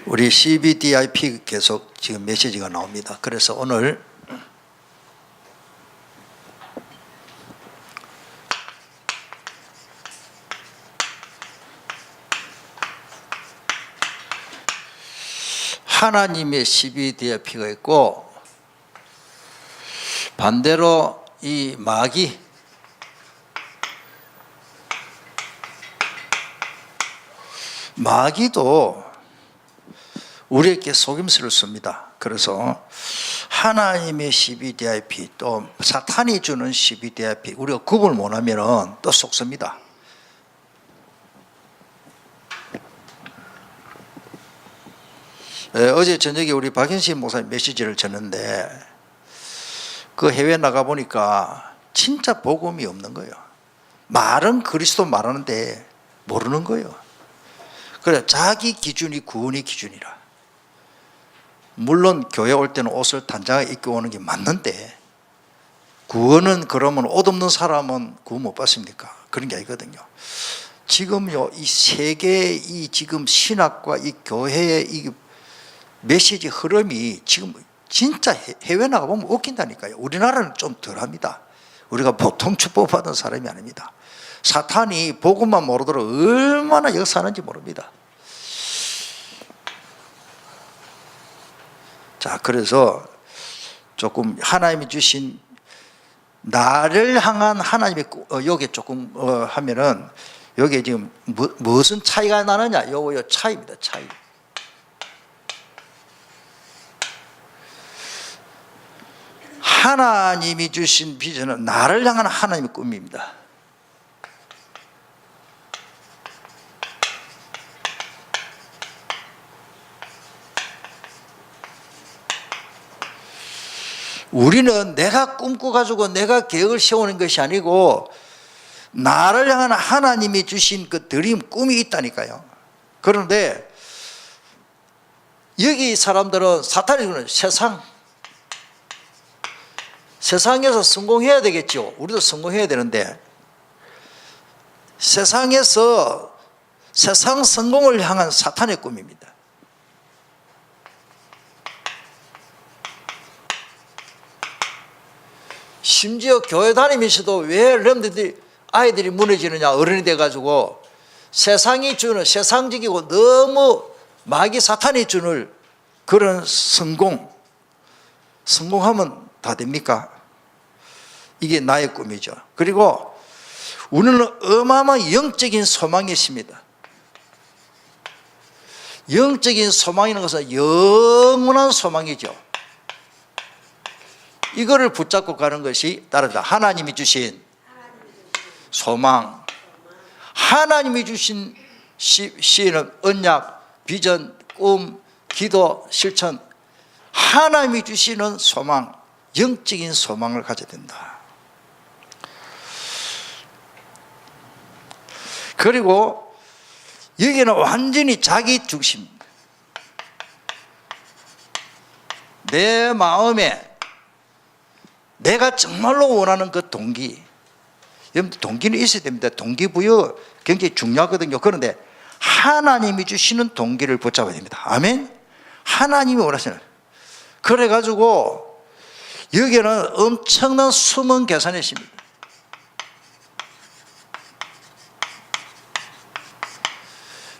우리 CBDIP 계속 지금 메시지가 나옵니다. 그래서 오늘 하나님의 CBDIP가 있고, 반대로 이 마귀도 우리에게 속임수를 씁니다. 그래서 하나님의 CBDIP 또 사탄이 주는 CBDIP 우리가 구분을 못하면 또 속습니다. 어제 저녁에 우리 박현신 목사님 메시지를 쳤는데 그 해외 나가보니까 진짜 복음이 없는 거예요. 말은 그리스도 말하는데 모르는 거예요. 그래, 자기 기준이 구원의 기준이라. 물론 교회 올 때는 옷을 단장하게 입고 오는 게 맞는데, 구원은 그러면 옷 없는 사람은 구원 못 받습니까? 그런 게 아니거든요. 지금요, 이 세계의 이 지금 신학과 이 교회의 이 메시지 흐름이 지금 진짜 해외 나가보면 웃긴다니까요. 우리나라는 좀 덜합니다. 우리가 보통 축복받은 사람이 아닙니다. 사탄이 복음만 모르도록 얼마나 역사하는지 모릅니다. 자, 그래서 조금 하나님이 주신 나를 향한 하나님의 요게 조금 하면은 요게 지금 무슨 차이가 나느냐? 요거 차이입니다. 차이. 하나님이 주신 비전은 나를 향한 하나님의 꿈입니다. 우리는 내가 꿈꿔가지고 내가 계획을 세우는 것이 아니고 나를 향한 하나님이 주신 그 드림, 꿈이 있다니까요. 그런데 여기 사람들은 사탄이 주는 세상에서 성공해야 되겠죠. 우리도 성공해야 되는데 세상에서 세상 성공을 향한 사탄의 꿈입니다. 심지어 교회 다니면서도 왜 아이들이 무너지느냐, 어른이 돼가지고 세상이 주는, 세상적이고 너무 마귀 사탄이 주는 그런 성공하면 다 됩니까? 이게 나의 꿈이죠. 그리고 우리는 어마어마한 영적인 소망이 있습니다. 영적인 소망이라는 것은 영원한 소망이죠. 이거를 붙잡고 가는 것이 다르다. 하나님이 주신 소망, 하나님이 주신 시는 언약, 비전, 꿈, 기도, 실천, 하나님이 주시는 소망, 영적인 소망을 가져야 된다. 그리고 여기는 완전히 자기 중심, 내 마음에 내가 정말로 원하는 그 동기, 여러분들 동기는 있어야 됩니다. 동기부여 굉장히 중요하거든요. 그런데 하나님이 주시는 동기를 붙잡아야 됩니다. 아멘. 하나님이 원하시는. 그래가지고 여기는 엄청난 숨은 계산이 있습니다.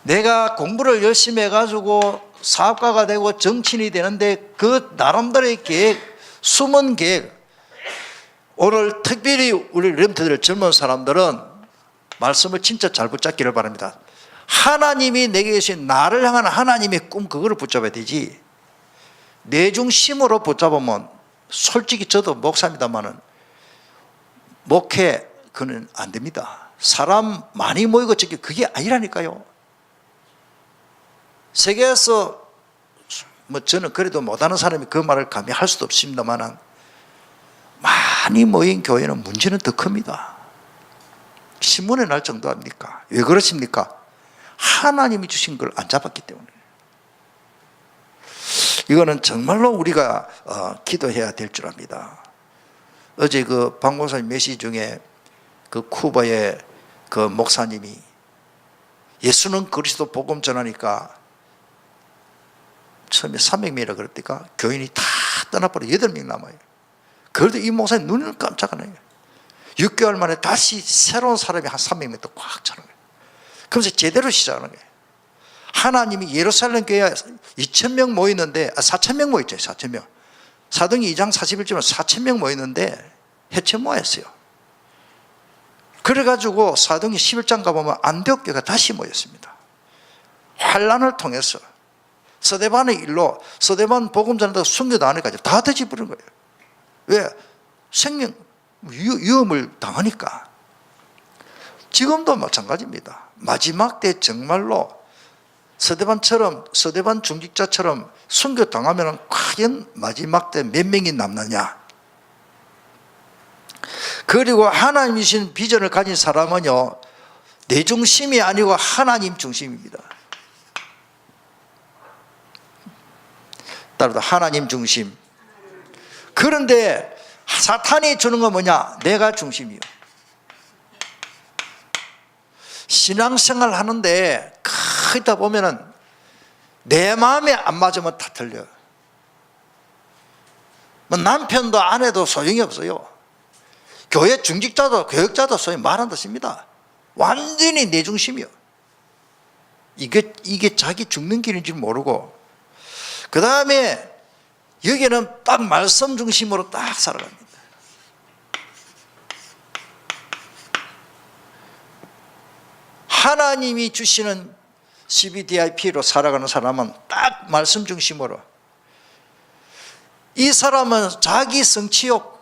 내가 공부를 열심히 해가지고 사업가가 되고 정치인이 되는데 그 나름대로의 계획, 숨은 계획. 오늘 특별히 우리 렘트들 젊은 사람들은 말씀을 진짜 잘 붙잡기를 바랍니다. 하나님이 내게 주신 나를 향한 하나님의 꿈, 그거를 붙잡아야 되지. 내 중심으로 붙잡으면, 솔직히 저도 목사입니다만은 목회 그는 안 됩니다. 사람 많이 모이고 그게 아니라니까요. 세계에서 저는 그래도 못하는 사람이 그 말을 감히 할 수도 없습니다만은 많이 모인 교회는 문제는 더 큽니다. 신문에 날 정도 아닙니까? 왜 그렇습니까? 하나님이 주신 걸 안 잡았기 때문에. 이거는 정말로 우리가 기도해야 될 줄 압니다. 어제 그 박 목사님 메시지 중에 그 쿠바의 그 목사님이 예수는 그리스도 복음 전하니까 처음에 300명이라 그랬니까 교인이 다 떠나버려 8명 남아요. 그래도 이 목사님 눈을 깜짝 안 해요. 6개월 만에 다시 새로운 사람이 한 300명 또 꽉 차는 거예요. 그러면서 제대로 시작하는 거예요. 하나님이 예루살렘 교회에 2,000명 모이는데 4,000명 모였죠. 4,000명. 사도행전 2장 41절에 4,000명 모였는데 해체 모였어요. 그래가지고 사도행전 11장 가보면 안디옥 교회가 다시 모였습니다. 환란을 통해서 스데반의 일로 스데반 복음 전하다가 순교당하니까 다 뒤집어버린 거예요. 왜? 생명 위험을 당하니까. 지금도 마찬가지입니다. 마지막 때 정말로 스데반처럼 스데반 중직자처럼 순교당하면 과연 마지막 때 몇 명이 남느냐. 그리고 하나님이 주신 비전을 가진 사람은요 내 중심이 아니고 하나님 중심입니다. 따라서 하나님 중심. 그런데 사탄이 주는 건 뭐냐? 내가 중심이요. 신앙생활 하는데 크다 보면은 내 마음에 안 맞으면 다 틀려. 뭐 남편도 아내도 소용이 없어요. 교회 중직자도 교역자도 소위 말 안 듣습니다. 완전히 내 중심이요. 이게 자기 죽는 길인 줄 모르고, 그 다음에 여기는 딱 말씀 중심으로 딱 살아갑니다. 하나님이 주시는 CBDIP로 살아가는 사람은 딱 말씀 중심으로. 이 사람은 자기 성취욕,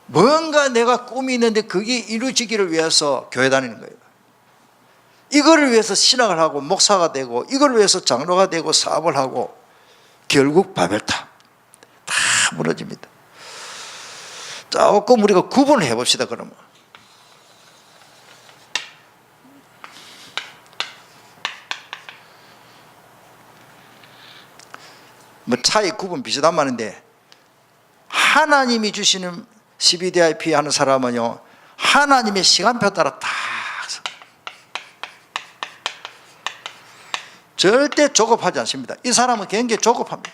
뭔가 내가 꿈이 있는데 그게 이루어지기를 위해서 교회 다니는 거예요. 이거를 위해서 신학을 하고 목사가 되고 이걸 위해서 장로가 되고 사업을 하고 결국 바벨탑 다 무너집니다. 조금 우리가 구분을 해봅시다. 그러면 뭐 차이 구분 비슷한 말인데, 하나님이 주시는 CBDIP 하는 사람은요 하나님의 시간표 따라 다 절대 조급하지 않습니다. 이 사람은 굉장히 조급합니다.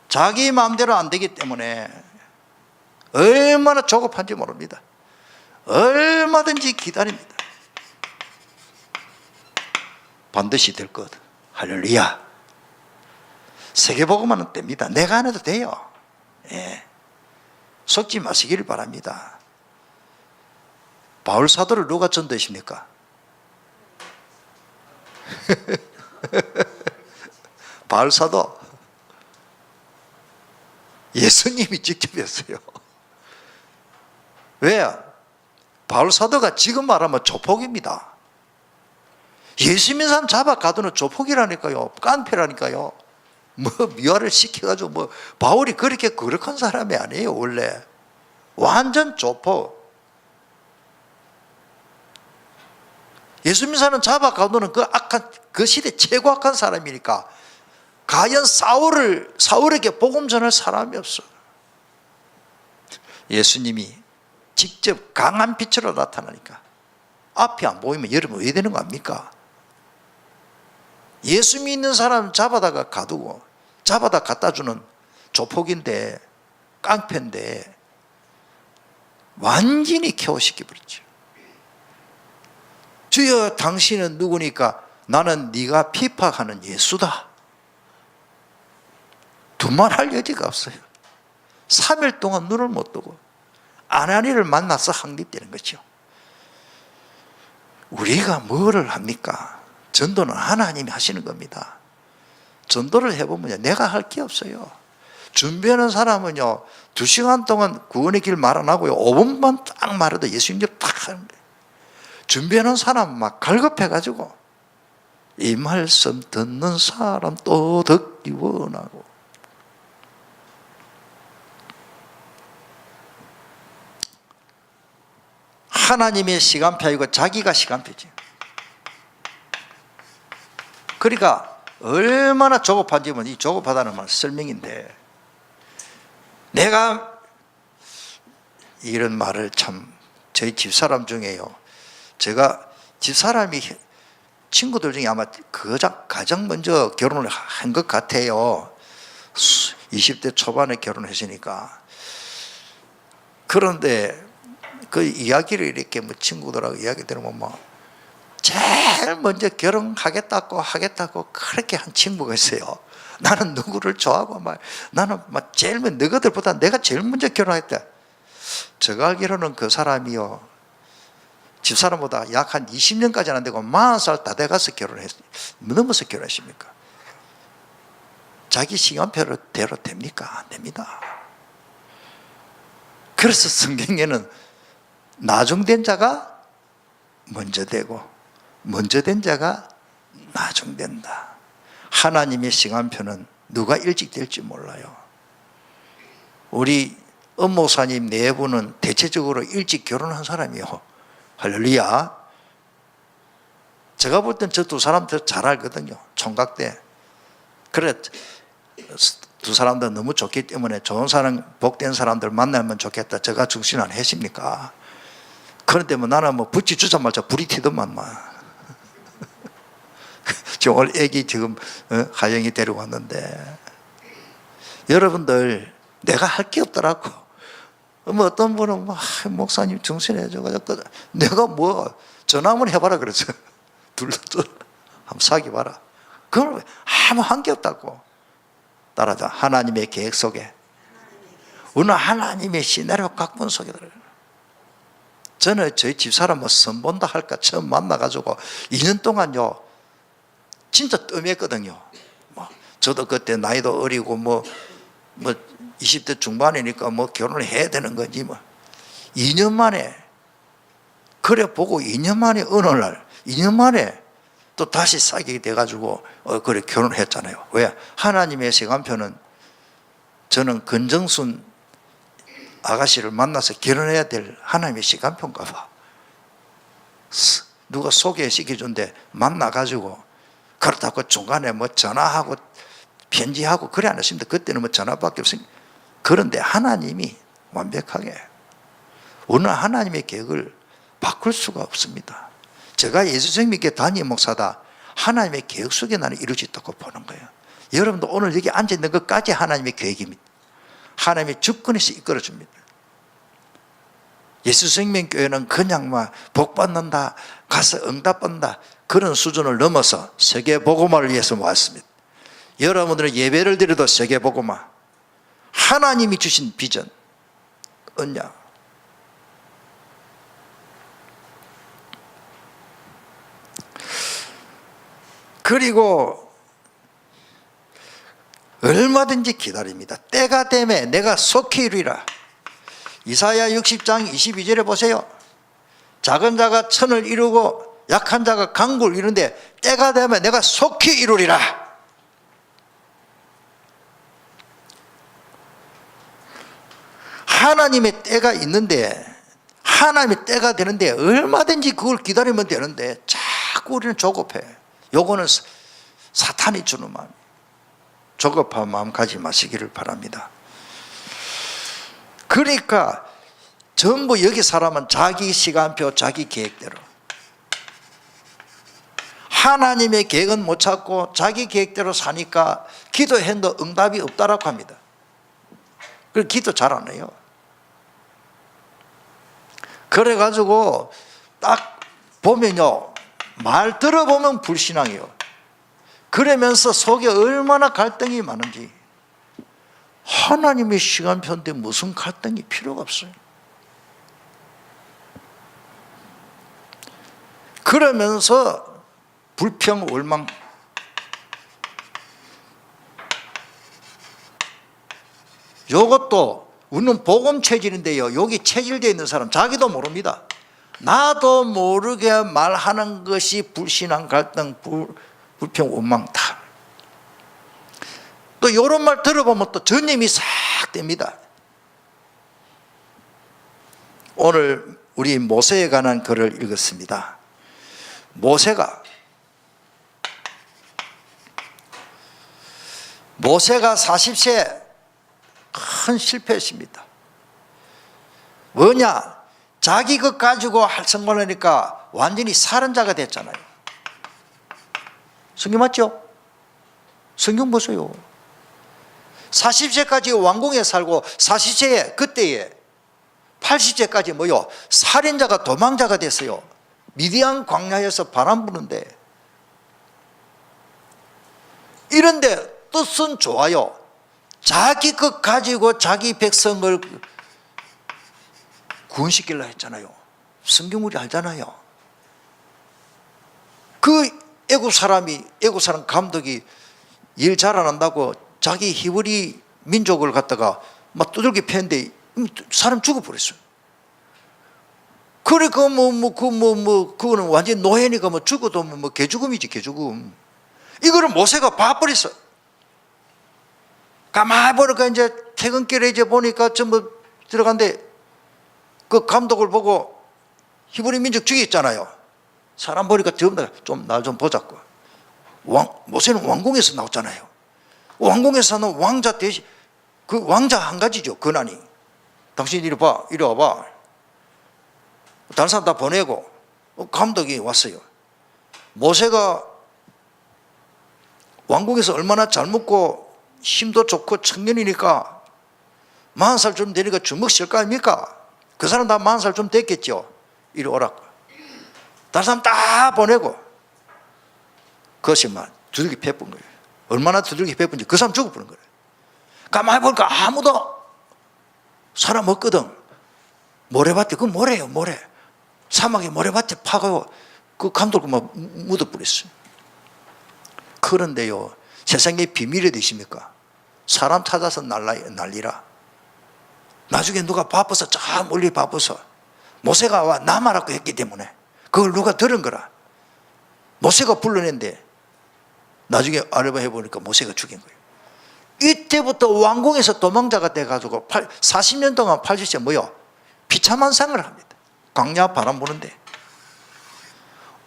자기 마음대로 안 되기 때문에 얼마나 조급한지 모릅니다. 얼마든지 기다립니다. 반드시 될 것. 할렐루야. 세계복음화는 됩니다. 내가 안 해도 돼요. 예. 속지 마시기를 바랍니다. 바울 사도를 누가 전도했습니까? 바울 사도 예수님이 직접 했어요. 왜? 바울 사도가 지금 말하면 조폭입니다. 예수 믿는 사람 잡아 가두는 조폭이라니까요. 깡패라니까요. 뭐 미화를 시켜가지고 뭐 바울이 그렇게 거룩한 사람이 아니에요. 원래 완전 조폭. 예수 믿는 사람 잡아 가두는 그 악한, 그 시대 최고 악한 사람이니까 과연 사울에게 복음 전할 사람이 없어. 예수님이 직접 강한 빛으로 나타나니까 앞이 안 보이면 여러분 왜 되는 거 아닙니까? 예수 믿는 사람 잡아다가 가두고 잡아다 갖다 주는 조폭인데, 깡패인데 완전히 케어시켜버렸죠. 주여 당신은 누구니까? 나는 네가 핍박하는 예수다. 두말할 여지가 없어요. 3일 동안 눈을 못 뜨고 아나니를 만나서 항립되는 거죠. 우리가 뭐를 합니까? 전도는 하나님이 하시는 겁니다. 전도를 해보면 내가 할 게 없어요. 준비하는 사람은요 2시간 동안 구원의 길 말 안 하고요 5분만 딱 말해도 예수님들 딱 하는 거예요. 준비하는 사람 막 갈급해가지고 이 말씀 듣는 사람 또 듣기 원하고. 하나님의 시간표이고 자기가 시간표지. 그러니까 얼마나 조급한지 이 조급하다는 말 설명인데, 내가 이런 말을 참 저희 집사람 중에요 제가 집사람이 친구들 중에 아마 가장 먼저 결혼을 한 것 같아요. 20대 초반에 결혼했으니까. 그런데 그 이야기를 이렇게 뭐 친구들하고 이야기 들으면 뭐 제일 먼저 결혼하겠다고 그렇게 한 친구가 있어요. 나는 누구를 좋아하고 나는 제일 먼저 너희들보다 내가 제일 먼저 결혼했다. 제가 알기로는 그 사람이요, 집사람보다 약 한 20년까지는 안 되고 40살 다 돼가서 넘어서 결혼했습니까? 자기 시간표로 대로 됩니까? 안 됩니다. 그래서 성경에는 나중된 자가 먼저 되고 먼저 된 자가 나중된다. 하나님의 시간표는 누가 일찍 될지 몰라요. 우리 엄목사님 네 분은 대체적으로 일찍 결혼한 사람이요. 할렐루야. 제가 볼 땐 저 두 사람 더 잘 알거든요. 총각 때. 그래, 두 사람도 너무 좋기 때문에 좋은 사람, 복된 사람들 만나면 좋겠다. 제가 중신 안 했습니까? 그런데 뭐 나는 뭐 붙이 주자마자 불이 튀더만 지금 오늘 애기 지금 하영이 데려왔는데, 여러분들 내가 할 게 없더라고. 뭐 어떤 분은 목사님 정신해줘가지고 내가 뭐 전화 한번 해봐라 그러죠. 둘러 한번 사귀봐라. 그걸 아무 한 게 없다고. 따라자. 하나님의 계획 속에, 우리는 하나님의 시나리오 각본 속에 들어요. 저는 저희 집사람 뭐 선본다 할까 처음 만나가지고 2년 동안요 진짜 뜸했거든요. 저도 그때 나이도 어리고 뭐 20대 중반이니까 뭐 결혼을 해야 되는 건지 2년 만에 그래 보고 2년 만에 어느 날 2년 만에 또 다시 사귀게 돼가지고 그래 결혼을 했잖아요. 왜? 하나님의 시간표는, 저는 건정순 아가씨를 만나서 결혼해야 될 하나님의 시간표인가 봐. 누가 소개시켜준데 만나가지고 그렇다고 중간에 뭐 전화하고 편지하고 그래 안 했습니다. 그때는 뭐 전화밖에 없으니까. 그런데 하나님이 완벽하게, 우리는 하나님의 계획을 바꿀 수가 없습니다. 제가 예수생명교회 담임 목사다. 하나님의 계획 속에 나는 이루어졌다고 보는 거예요. 여러분도 오늘 여기 앉아있는 것까지 하나님의 계획입니다. 하나님의 주권에서 이끌어줍니다. 예수생명교회는 그냥 복 받는다, 가서 응답 받는다, 그런 수준을 넘어서 세계복음화를 위해서 모았습니다. 여러분들은 예배를 드려도 세계복음화, 하나님이 주신 비전, 언약. 그리고 얼마든지 기다립니다. 때가 되면 내가 속히 이루리라. 이사야 60장 22절에 보세요. 작은 자가 천을 이루고 약한 자가 강구를 이루는데 때가 되면 내가 속히 이루리라. 하나님의 때가 있는데, 하나님의 때가 되는데 얼마든지 그걸 기다리면 되는데 자꾸 우리는 조급해. 요거는 사탄이 주는 마음. 조급한 마음 가지 마시기를 바랍니다. 그러니까 전부 여기 사람은 자기 시간표, 자기 계획대로, 하나님의 계획은 못 찾고 자기 계획대로 사니까 기도해도 응답이 없다라고 합니다. 그래서 기도 잘 안 해요. 그래가지고 딱 보면요, 말 들어보면 불신앙이에요. 그러면서 속에 얼마나 갈등이 많은지. 하나님의 시간표인데 무슨 갈등이 필요가 없어요. 그러면서 불평, 원망. 이것도 우리는 복음 체질인데요, 여기 체질되어 있는 사람 자기도 모릅니다. 나도 모르게 말하는 것이 불신앙, 갈등, 불평, 원망 다. 또 이런 말 들어보면 또 전념이 싹 됩니다. 오늘 우리 모세에 관한 글을 읽었습니다. 모세가 40세 큰 실패했습니다. 뭐냐? 자기 것 가지고 성공하니까 완전히 살인자가 됐잖아요. 성경 맞죠? 성경 보세요. 40세까지 왕궁에 살고 40세에 그때에 80세까지 뭐요? 살인자가 도망자가 됐어요. 미디안 광야에서 바람 부는데, 이런데 뜻은 좋아요. 자기 것 가지고 자기 백성을 구원시키려 했잖아요. 성경 우리 알잖아요. 그 애국 사람 감독이 일 잘 안 한다고 자기 히브리 민족을 갖다가 막 두들겨 패는데 사람 죽어버렸어요. 그래, 그거는 완전 노예니까 뭐 죽어도 개죽음이지, 개죽음. 이거를 모세가 봐버렸어. 가만히 보니까 이제 퇴근길에 이제 보니까 전부 들어간데 그 감독을 보고 히브리 민족 죽였잖아요. 사람 보니까 좀 날 좀 보자고. 모세는 왕궁에서 나왔잖아요. 왕궁에서 사는 왕자 대신 그 왕자 한 가지죠, 권한이. 당신 이리 와봐. 다른 사람 다 보내고 감독이 왔어요. 모세가 왕궁에서 얼마나 잘 먹고 힘도 좋고 청년이니까 40살쯤 되니까 주먹 쓸 거 아닙니까? 그 사람 다 40살쯤 됐겠죠. 이리 오라고. 다른 사람 다 보내고 그것이만 두들기 패본 거예요. 얼마나 두들기 패본지 그 사람 죽어버린 거예요. 가만히 보니까 아무도 사람 없거든. 모래밭에, 그 모래예요, 모래. 사막에 모래밭에 파고 그 감독을 막 묻어버렸어요. 그런데요, 세상에 비밀이 되십니까? 사람 찾아서 난리라. 나중에 누가 바빠서 저 멀리 바빠서 모세가 와 남아라고 했기 때문에 그걸 누가 들은 거라. 모세가 불러낸데 나중에 알아봐 보니까 모세가 죽인 거예요. 이때부터 왕궁에서 도망자가 돼가지고 40년 동안 80세 뭐요? 비참한 생활을 합니다. 광야 바람 부는데.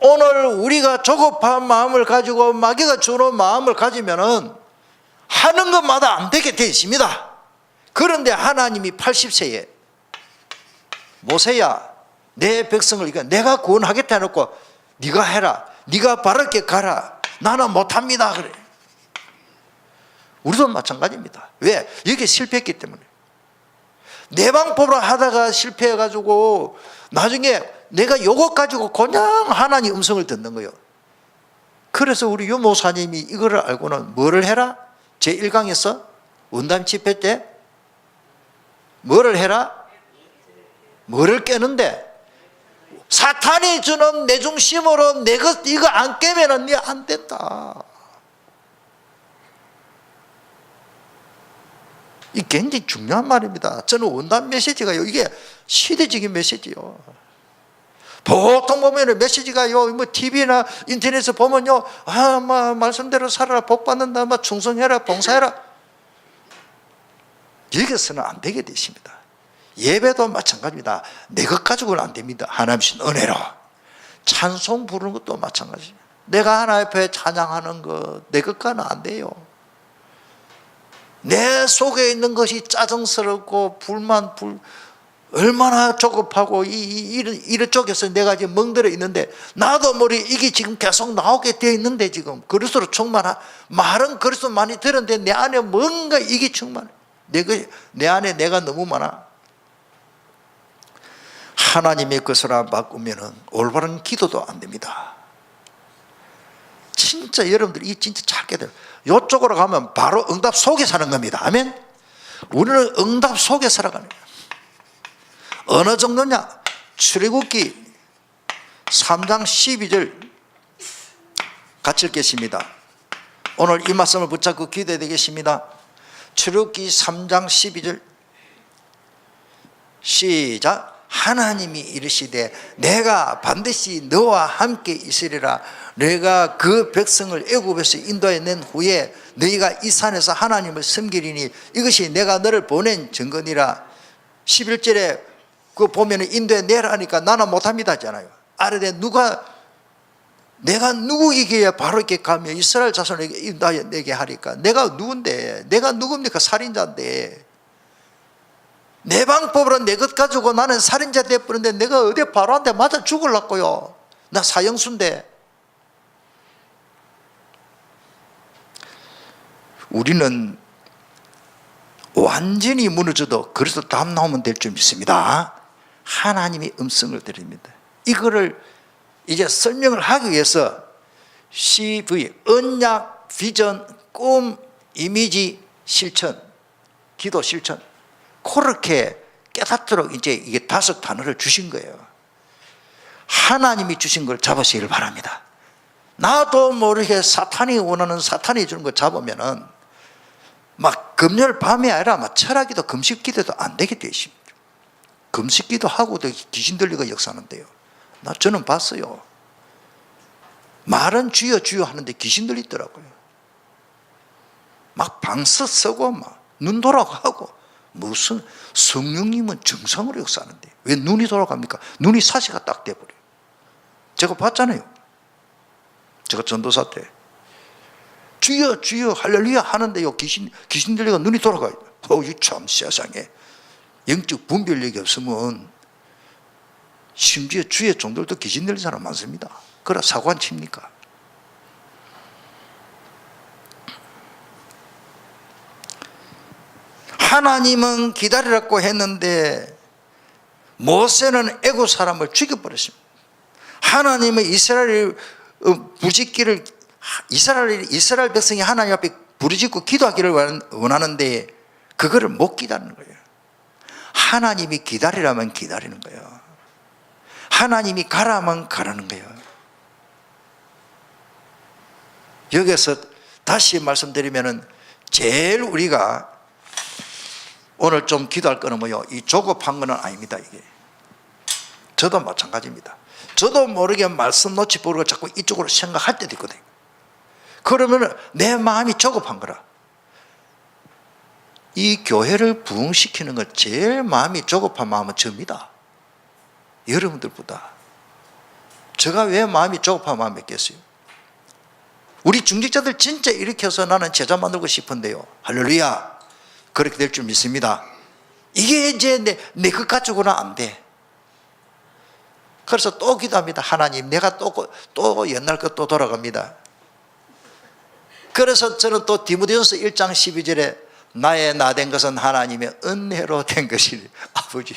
오늘 우리가 조급한 마음을 가지고 마귀가 주는 마음을 가지면은 하는 것마다 안 되게 되어 있습니다. 그런데 하나님이 80세에 모세야, 내 백성을 내가 구원하겠다 해놓고 네가 해라, 네가 바르게 가라, 나는 못합니다 그래. 우리도 마찬가지입니다. 왜? 여기 실패했기 때문에. 내 방법으로 하다가 실패해가지고 나중에 내가 요것 가지고 그냥 하나님 음성을 듣는 거예요. 그래서 우리 유 목사님이 이거를 알고는 뭐를 해라? 제1강에서 원담 집회 때 뭐를 해라? 뭐를 깨는데? 사탄이 주는 내 중심으로 이거 안 깨면은 네 안 된다. 이 굉장히 중요한 말입니다. 저는 원단 메시지가요, 이게 시대적인 메시지요. 보통 보면은 메시지가요, 뭐 TV나 인터넷에서 보면요, 말씀대로 살아라, 복 받는다, 충성해라, 봉사해라. 여기서는 안 되게 되십니다. 예배도 마찬가지입니다. 내 것 가지고는 안 됩니다. 하나님 신 은혜로. 찬송 부르는 것도 마찬가지입니다. 내가 하나님 앞에 찬양하는 것, 내 것과는 안 돼요. 내 속에 있는 것이 짜증스럽고 얼마나 조급하고 이런 쪽에서 내가 지금 멍들어 있는데 나도 모르게 이게 지금 계속 나오게 되어 있는데 지금 그리스도로 말은 그리스도 많이 들었는데 내 안에 뭔가 이게 충만해. 내 안에 내가 너무 많아. 하나님의 것으로 바꾸면은 올바른 기도도 안 됩니다. 진짜 여러분들 이 진짜 잘 깨달아요. 이쪽으로 가면 바로 응답 속에 사는 겁니다. 아멘. 우리는 응답 속에 살아가는 거예요. 어느 정도냐? 출애굽기 3장 12절 같이 읽겠습니다. 오늘 이 말씀을 붙잡고 기도해야 되겠습니다. 출애굽기 3장 12절 시작. 하나님이 이르시되 내가 반드시 너와 함께 있으리라. 내가 그 백성을 애굽에서 인도해 낸 후에 너희가 이 산에서 하나님을 섬기리니 이것이 내가 너를 보낸 증거니라. 11절에 그 보면 인도해 내라 하니까 나는 못합니다 하잖아요. 아래에 내가 누구이기에 바로 이렇게 가며 이스라엘 자손에게 인도하게 하리까. 내가 누군데? 내가 누굽니까? 살인자인데. 내 방법으로 내 것 가지고 나는 살인자 돼버렸는데 내가 어디 바로 한 대 맞아 죽을라고요. 나 사형수인데. 우리는 완전히 무너져도 그래서 답 나오면 될 줄 믿습니다. 하나님이 음성을 드립니다. 이거를 이제 설명을 하기 위해서 CV, 언약, 비전, 꿈, 이미지, 실천, 기도, 실천, 그렇게 깨닫도록 이제 이게 5 단어를 주신 거예요. 하나님이 주신 걸 잡으시길 바랍니다. 나도 모르게 사탄이 원하는, 사탄이 주는 거 잡으면은 막 금요일 밤이 아니라 막 철학기도 금식기도도 안 되게 되어 있습니다. 금식기도 하고도 귀신 들리고 역사하는데요. 저는 봤어요. 말은 주여 주여 하는데 귀신 들리더라고요. 막 방서 쓰고 막 눈 돌아가고, 무슨 성령님은 정상으로 역사하는데 왜 눈이 돌아갑니까? 눈이 사시가 딱 돼버려요. 제가 봤잖아요. 제가 전도사 때 주여 주여 할렐루야 하는데요, 귀신 들리가 눈이 돌아가요. 이 참 세상에 영적 분별력이 없으면 심지어 주의 종들도 귀신 들린 사람 많습니다. 그래 사고 안 칩니까? 하나님은 기다리라고 했는데 모세는 애국 사람을 죽여버렸습니다. 하나님은 이스라엘 부짓기를, 이스라엘 백성이 하나님 앞에 부르짖고 기도하기를 원하는데 그거를 못 기다리는 거예요. 하나님이 기다리라면 기다리는 거예요. 하나님이 가라면 가라는 거예요. 여기서 다시 말씀드리면은 제일 우리가 오늘 좀 기도할 거는 뭐요? 이 조급한 거는 아닙니다. 이게 저도 마찬가지입니다. 저도 모르게 말씀 놓치 보고 자꾸 이쪽으로 생각할 때도 있거든요. 그러면 내 마음이 조급한 거라. 이 교회를 부흥시키는 것 제일 마음이 조급한 마음은 저입니다. 여러분들보다. 제가 왜 마음이 조급한 마음이 있겠어요? 우리 중직자들 진짜 일으켜서 나는 제자 만들고 싶은데요, 할렐루야, 그렇게 될 줄 믿습니다. 이게 이제 내 것 가지고는 안 돼. 그래서 또 기도합니다. 하나님, 내가 또 옛날 것 또 돌아갑니다. 그래서 저는 또 디모데전서 1장 12절에 나의 나 된 것은 하나님의 은혜로 된 것이니, 아버지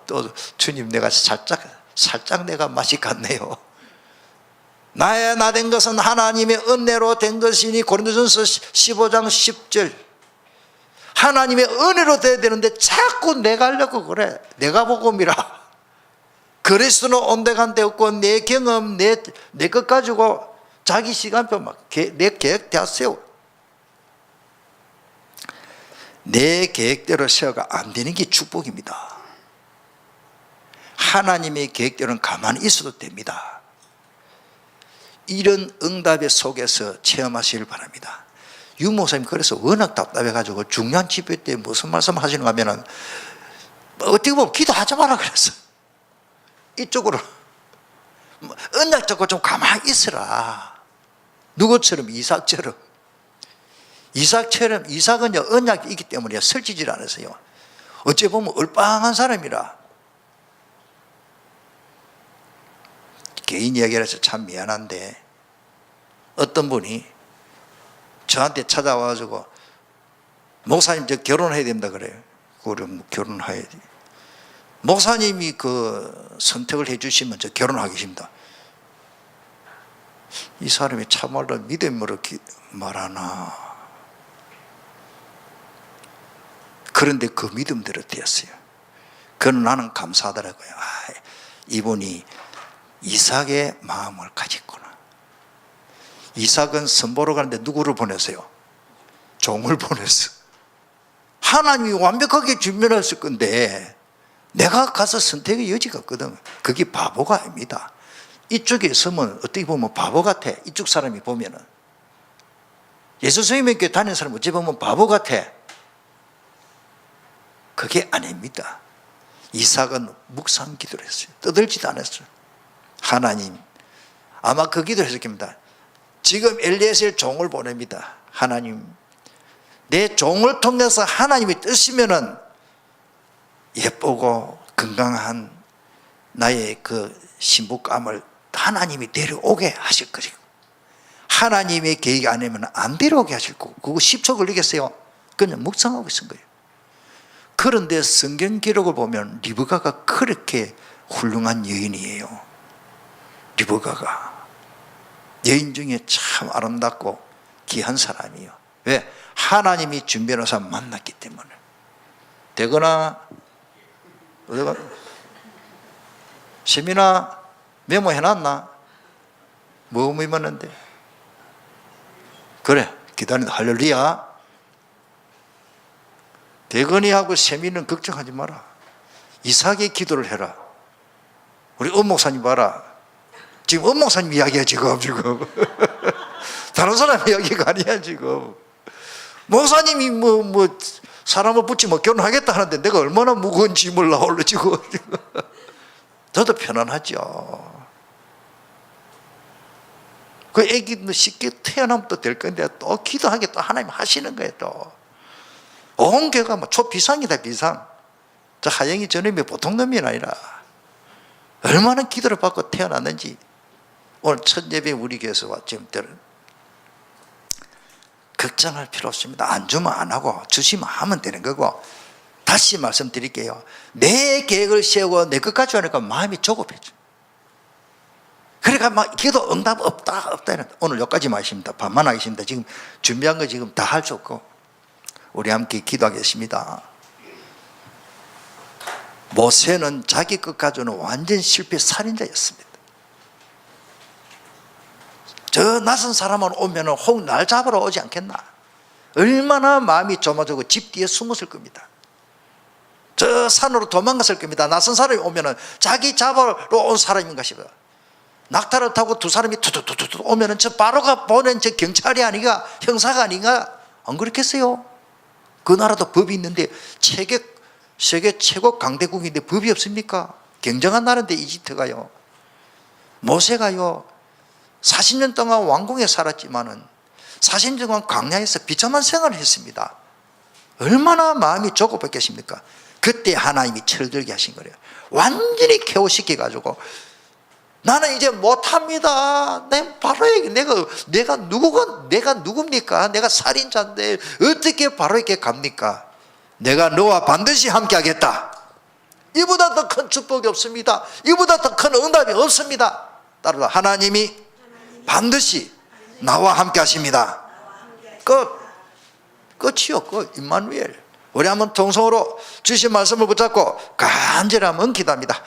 또 주님, 내가 살짝 내가 맛이 갔네요. 나의 나 된 것은 하나님의 은혜로 된 것이니, 고린도전서 15장 10절. 하나님의 은혜로 돼야 되는데 자꾸 내가 하려고 그래. 내가 복음이라. 그리스도는 온데간데 없고 내 경험, 내 것 가지고 자기 시간표 막 내 계획 다 세워. 내 계획대로 세워가 안 되는 게 축복입니다. 하나님의 계획대로는 가만히 있어도 됩니다. 이런 응답의 속에서 체험하시길 바랍니다. 유 목사님 그래서 워낙 답답해가지고 중요한 집회 때 무슨 말씀 하시는가 하면은 어떻게 보면 기도하지 마라 그랬어. 이쪽으로 언약 잡고 좀 가만히 있으라. 누구처럼? 이삭처럼. 이삭은요 언약이 있기 때문에 설치질 않았어요. 어찌 보면 얼빵한 사람이라. 개인 이야기를 해서 참 미안한데 어떤 분이 저한테 찾아와가지고 목사님 저 결혼해야 된다 그래요. 그럼 결혼해야지. 목사님이 그 선택을 해주시면 저 결혼하겠습니다. 이 사람이 참말로 믿음으로 말하나. 그런데 그 믿음대로 되었어요. 그는 나는 감사하더라고요. 이분이 이삭의 마음을 가졌구나. 이삭은 선보러 가는데 누구를 보냈어요? 종을 보냈어. 하나님이 완벽하게 준비했을 건데 내가 가서 선택의 여지가 없거든. 그게 바보가 아닙니다. 이쪽에 있으면 어떻게 보면 바보 같아. 이쪽 사람이 보면은. 예수 선생님의 교회 다니는 사람 어찌 보면 바보 같아. 그게 아닙니다. 이삭은 묵상 기도를 했어요. 떠들지도 않았어요. 하나님, 아마 그 기도를 했을 겁니다. 지금 엘리에셀 종을 보냅니다. 하나님, 내 종을 통해서 하나님이 뜨시면은 예쁘고 건강한 나의 그 신부감을 하나님이 데려오게 하실 거리고, 하나님의 계획이 아니면 안 데려오게 하실 거고, 그거 10초 걸리겠어요? 그냥 묵상하고 있은 거예요. 그런데 성경 기록을 보면 리브가가 그렇게 훌륭한 여인이에요. 리브가가 여인 중에 참 아름답고 귀한 사람이에요. 왜? 하나님이 준비하는 사람 만났기 때문에. 되거나 어디가 세민아 메모해놨나? 뭐 메모했는데? 그래, 기다린다. 할렐루야. 대건이하고 세민은 걱정하지 마라. 이삭의 기도를 해라. 우리 은 목사님 봐라. 지금 은 목사님 이야기야 지금. 다른 사람 이야기가 아니야 지금. 목사님이 뭐 사람을 붙이면 결혼하겠다 하는데 내가 얼마나 무거운 짐을 나올래 지금. 저도 편안하죠. 그 애기도 쉽게 태어나면 또 될 건데 또 기도하게 또 하나님 하시는 거예요 또. 온 교회가 뭐 초비상이다 비상. 저 하영이 저놈이 보통 놈이 아니라 얼마나 기도를 받고 태어났는지. 오늘 첫 예배 우리 교회에서 지금들은 걱정할 필요 없습니다. 안 주면 안 하고 주시면 하면 되는 거고. 다시 말씀드릴게요. 내 계획을 세우고 내 것까지 하니까 마음이 조급해져. 그러니까 막 기도 응답 없다 오늘 여기까지 말씀입니다. 반만 하겠습니다. 지금 준비한 거 지금 다 할 수 없고. 우리 함께 기도하겠습니다. 모세는 자기 것 가지고는 완전 실패 살인자였습니다. 저 낯선 사람만 오면 혹 날 잡으러 오지 않겠나? 얼마나 마음이 조마조고 집 뒤에 숨었을 겁니다. 저 산으로 도망갔을 겁니다. 낯선 사람이 오면 자기 잡으러 온 사람인가 싶어요. 낙타를 타고 두 사람이 투투투투 오면 저 바로가 보낸 저 경찰이 아니가 형사가 아닌가? 안 그렇겠어요? 그 나라도 법이 있는데 세계 최고 강대국인데 법이 없습니까? 경쟁한 나라인데 이집트가요. 모세가요 40년 동안 왕궁에 살았지만은 40년 동안 광야에서 비참한 생활을 했습니다. 얼마나 마음이 조급했겠습니까? 그때 하나님이 철들게 하신 거예요. 완전히 케어시켜가지고 나는 이제 못합니다. 내가 누굽니까? 내가 살인자인데 어떻게 바로에게 갑니까? 내가 너와 반드시 함께 하겠다. 이보다 더 큰 축복이 없습니다. 이보다 더 큰 응답이 없습니다. 따라서 하나님이 반드시 나와 함께 하십니다. 끝이요. 끝. 임마누엘. 우리 한번 통성으로 주신 말씀을 붙잡고 간절히 한번 기도합니다.